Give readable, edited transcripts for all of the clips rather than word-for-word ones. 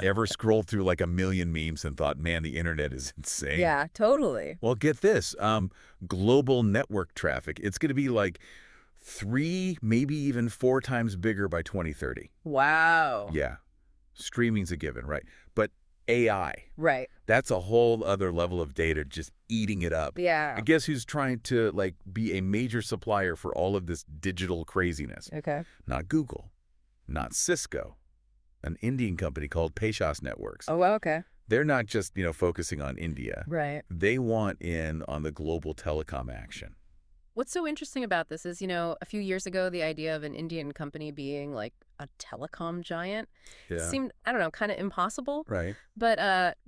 Ever scrolled through like a million memes and thought, man, the internet is insane? Yeah, totally. Well, get this. Global network traffic. It's going to be like 3, maybe even 4 times bigger by 2030. Wow. Yeah. Streaming's a given, right? But AI, Right. that's a whole other level of data just eating it up. Yeah. And guess who's trying to like be a major supplier for all of this digital craziness? Okay. Not Google, not Cisco, an Indian company called Tejas Networks. Oh, well, okay. They're not just, focusing on India. Right. They want in on the global telecom action. What's so interesting about this is, a few years ago, the idea of an Indian company being like a telecom giant Yeah. seemed, I don't know, kind of impossible. Right. But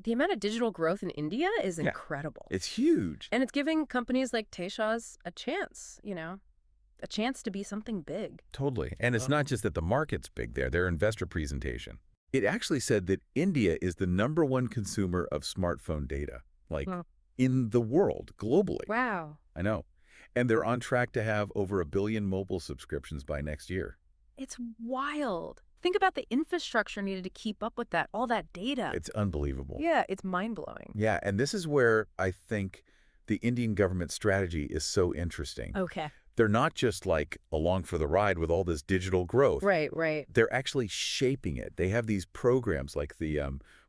the amount of digital growth in India is Yeah. incredible. It's huge. And it's giving companies like Tejas a chance, a chance to be something big. Totally. And it's not just that the market's big there, their investor presentation. It actually said that India is the #1 consumer of smartphone data, like Hmm. in the world, globally. Wow. I know. And they're on track to have over 1 billion mobile subscriptions by next year. It's wild. Think about the infrastructure needed to keep up with that, all that data. It's unbelievable. Yeah, it's mind-blowing. Yeah, and this is where I think the Indian government strategy is so interesting. Okay. They're not just like along for the ride with all this digital growth. Right, right. They're actually shaping it. They have these programs like the,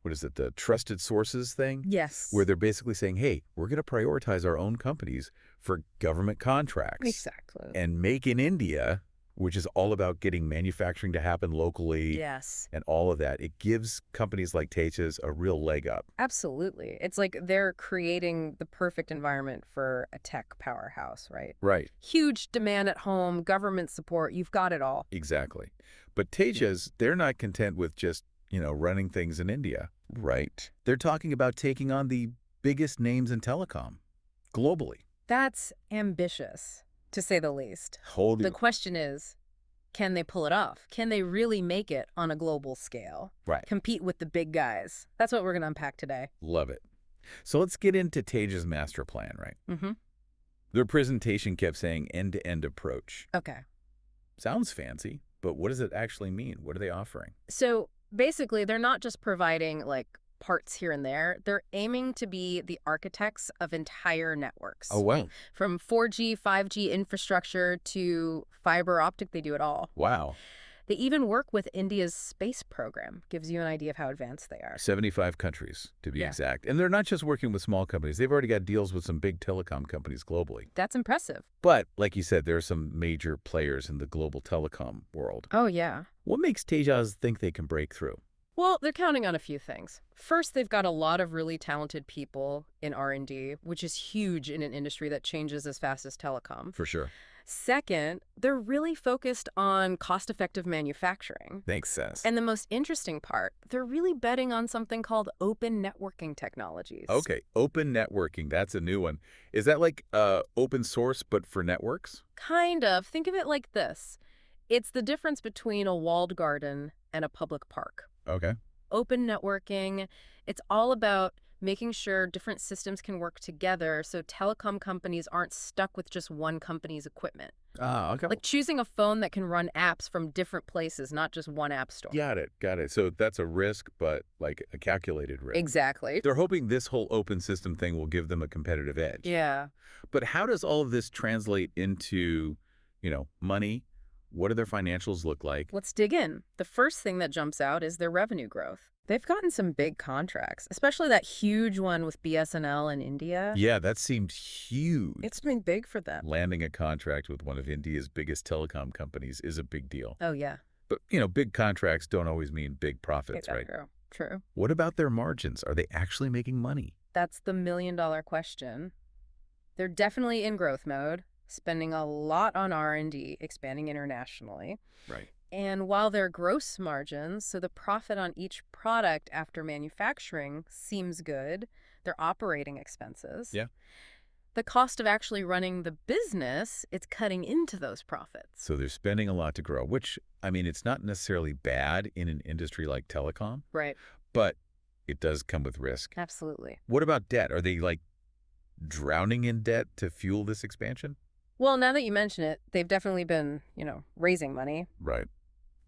the trusted sources thing? Yes. Where they're basically saying, hey, we're going to prioritize our own companies for government contracts. Exactly. And Make in India, which is all about getting manufacturing to happen locally. Yes. And all of that. It gives companies like Tejas a real leg up. Absolutely. It's like they're creating the perfect environment for a tech powerhouse, right? Right. Huge demand at home, government support, you've got it all. Exactly. But Tejas, they're not content with just, running things in India. Right. They're talking about taking on the biggest names in telecom globally. That's ambitious, to say the least. The question is, can they pull it off? Can they really make it on a global scale? Right. Compete with the big guys? That's what we're going to unpack today. Love it. So let's get into Tejas' master plan, right? Mm-hmm. Their presentation kept saying end-to-end approach. Okay. Sounds fancy, but what does it actually mean? What are they offering? So basically, they're not just providing like parts here and there. They're aiming to be the architects of entire networks. Oh, wow. From 4G, 5G infrastructure to fiber optic, they do it all. Wow. They even work with India's space program. Gives you an idea of how advanced they are. 75 countries, to be Yeah. exact. And they're not just working with small companies. They've already got deals with some big telecom companies globally. That's impressive. But, like you said, there are some major players in the global telecom world. Oh, yeah. What makes Tejas think they can break through? Well, they're counting on a few things. First, they've got a lot of really talented people in R&D, which is huge in an industry that changes as fast as telecom. For sure. Second, they're really focused on cost-effective manufacturing. Makes sense. And the most interesting part, they're really betting on something called open networking technologies. Okay, open networking, that's a new one. Is that like open source but for networks? Kind of. Think of it like this. It's the difference between a walled garden and a public park. Okay. Open networking, it's all about making sure different systems can work together so telecom companies aren't stuck with just one company's equipment. Ah, okay. Like choosing a phone that can run apps from different places, not just one app store. Got it. So that's a risk, but like a calculated risk. Exactly. They're hoping this whole open system thing will give them a competitive edge. Yeah. But how does all of this translate into, money? What do their financials look like? Let's dig in. The first thing that jumps out is their revenue growth. They've gotten some big contracts, especially that huge one with BSNL in India. Yeah, that seemed huge. It's been big for them. Landing a contract with one of India's biggest telecom companies is a big deal. Oh, yeah. But, big contracts don't always mean big profits, right? True. What about their margins? Are they actually making money? That's the million-dollar question. They're definitely in growth mode, spending a lot on R&D, expanding internationally. Right. And while their gross margins, so the profit on each product after manufacturing, seems good, their operating expenses. Yeah. The cost of actually running the business, it's cutting into those profits. So they're spending a lot to grow, which, it's not necessarily bad in an industry like telecom, Right. but it does come with risk. Absolutely. What about debt? Are they, drowning in debt to fuel this expansion? Well, now that you mention it, they've definitely been, raising money. Right.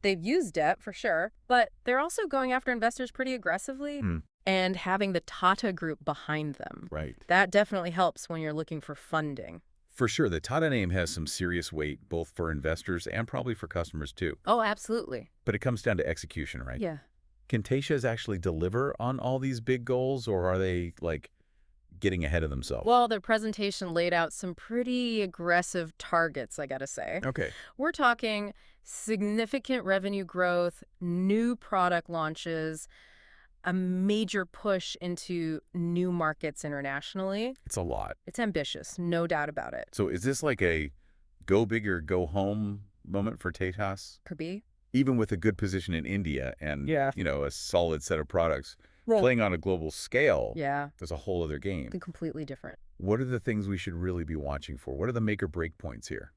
They've used debt for sure, but they're also going after investors pretty aggressively Hmm. and having the Tata Group behind them. Right. That definitely helps when you're looking for funding. For sure, the Tata name has some serious weight, both for investors and probably for customers too. Oh, absolutely. But it comes down to execution, right? Yeah. Can Tejas actually deliver on all these big goals, or are they, getting ahead of themselves? Well, their presentation laid out some pretty aggressive targets, I gotta say. Okay. We're talking significant revenue growth, new product launches, a major push into new markets internationally. It's a lot. It's ambitious, no doubt about it. So is this like a go big or go home moment for Tejas? Could be. Even with a good position in India and, Yeah. a solid set of products, Well, playing on a global scale, yeah, there's a whole other game. completely different. What are the things we should really be watching for? What are the make or break points here?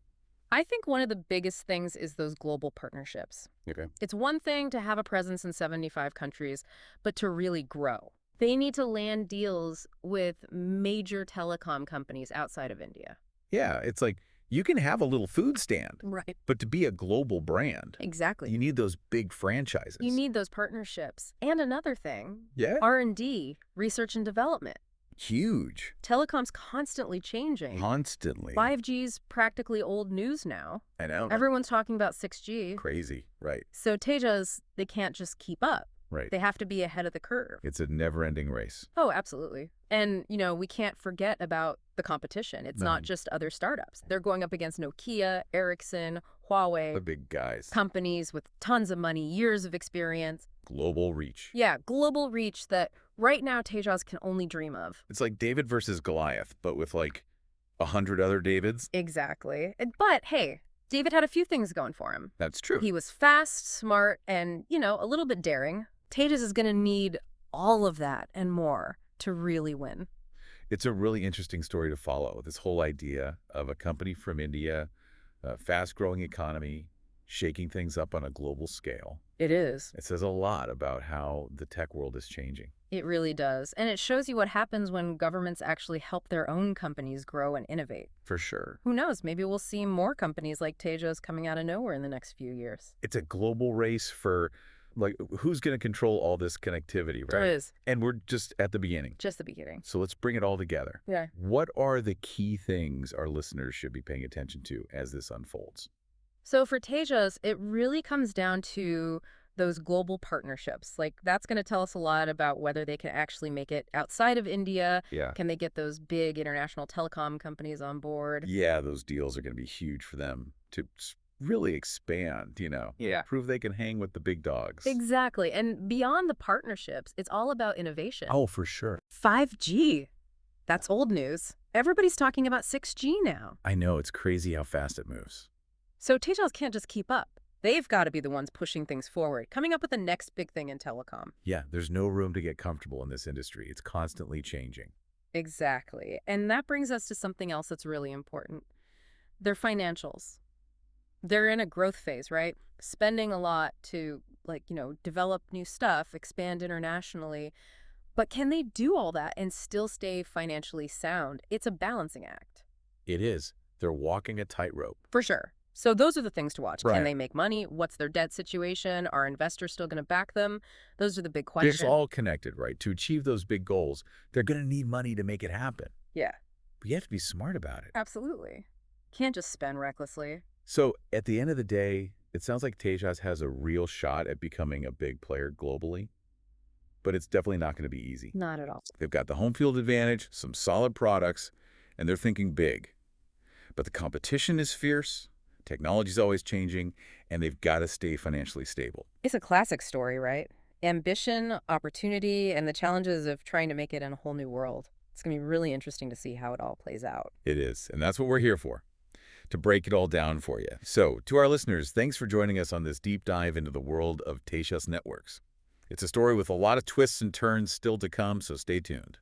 I think one of the biggest things is those global partnerships. Okay. It's one thing to have a presence in 75 countries, but to really grow. They need to land deals with major telecom companies outside of India. Yeah, it's like you can have a little food stand, Right. but to be a global brand, Exactly. you need those big franchises. You need those partnerships. And another thing, Yeah, R&D, research and development. huge, Telecom's constantly changing. constantly. 5G's practically old news now. I know. Everyone's talking about 6G. Crazy, right, So Tejas, they can't just keep up. right. They have to be ahead of the curve. It's a never-ending race. Oh, absolutely. And, we can't forget about the competition. It's not No. just other startups. They're going up against Nokia, Ericsson, Huawei, The big guys. companies with tons of money, years of experience. Global reach. Yeah, global reach that right now Tejas can only dream of. It's like David versus Goliath, but with 100 other Davids. Exactly. But hey, David had a few things going for him. That's true. He was fast, smart, and, a little bit daring. Tejas is going to need all of that and more to really win. It's a really interesting story to follow. This whole idea of a company from India, a fast-growing economy, shaking things up on a global scale. It is. It says a lot about how the tech world is changing. It really does. And it shows you what happens when governments actually help their own companies grow and innovate. For sure. Who knows? Maybe we'll see more companies like Tejas coming out of nowhere in the next few years. It's a global race for, who's going to control all this connectivity, right? It is. And we're just at the beginning. Just the beginning. So let's bring it all together. Yeah. What are the key things our listeners should be paying attention to as this unfolds? So for Tejas, it really comes down to those global partnerships. That's going to tell us a lot about whether they can actually make it outside of India. Yeah. Can they get those big international telecom companies on board? Yeah, those deals are going to be huge for them to really expand, Yeah. prove they can hang with the big dogs. Exactly. And beyond the partnerships, it's all about innovation. Oh, for sure. 5G. That's old news. Everybody's talking about 6G now. I know, it's crazy how fast it moves. So Tejas can't just keep up. They've got to be the ones pushing things forward, coming up with the next big thing in telecom. Yeah, there's no room to get comfortable in this industry. It's constantly changing. Exactly. And that brings us to something else that's really important. Their financials. They're in a growth phase, right? Spending a lot to, develop new stuff, expand internationally. But can they do all that and still stay financially sound? It's a balancing act. It is. They're walking a tightrope. For sure. So those are the things to watch. Right. Can they make money? What's their debt situation? Are investors still going to back them? Those are the big It's questions. all connected, right? To achieve those big goals, they're going to need money to make it happen. Yeah, But you have to be smart about it. absolutely. Can't just spend recklessly. So at the end of the day, it sounds like Tejas has a real shot at becoming a big player globally, but it's definitely not going to be easy. Not at all. They've got the home field advantage, some solid products, and they're thinking big. But the competition is fierce, technology's always changing, and they've got to stay financially stable. It's a classic story, right? Ambition, opportunity, and the challenges of trying to make it in a whole new world. It's going to be really interesting to see how it all plays out. It is, and that's what we're here for, to break it all down for you. So, to our listeners, thanks for joining us on this deep dive into the world of Tejas Networks. It's a story with a lot of twists and turns still to come, so stay tuned.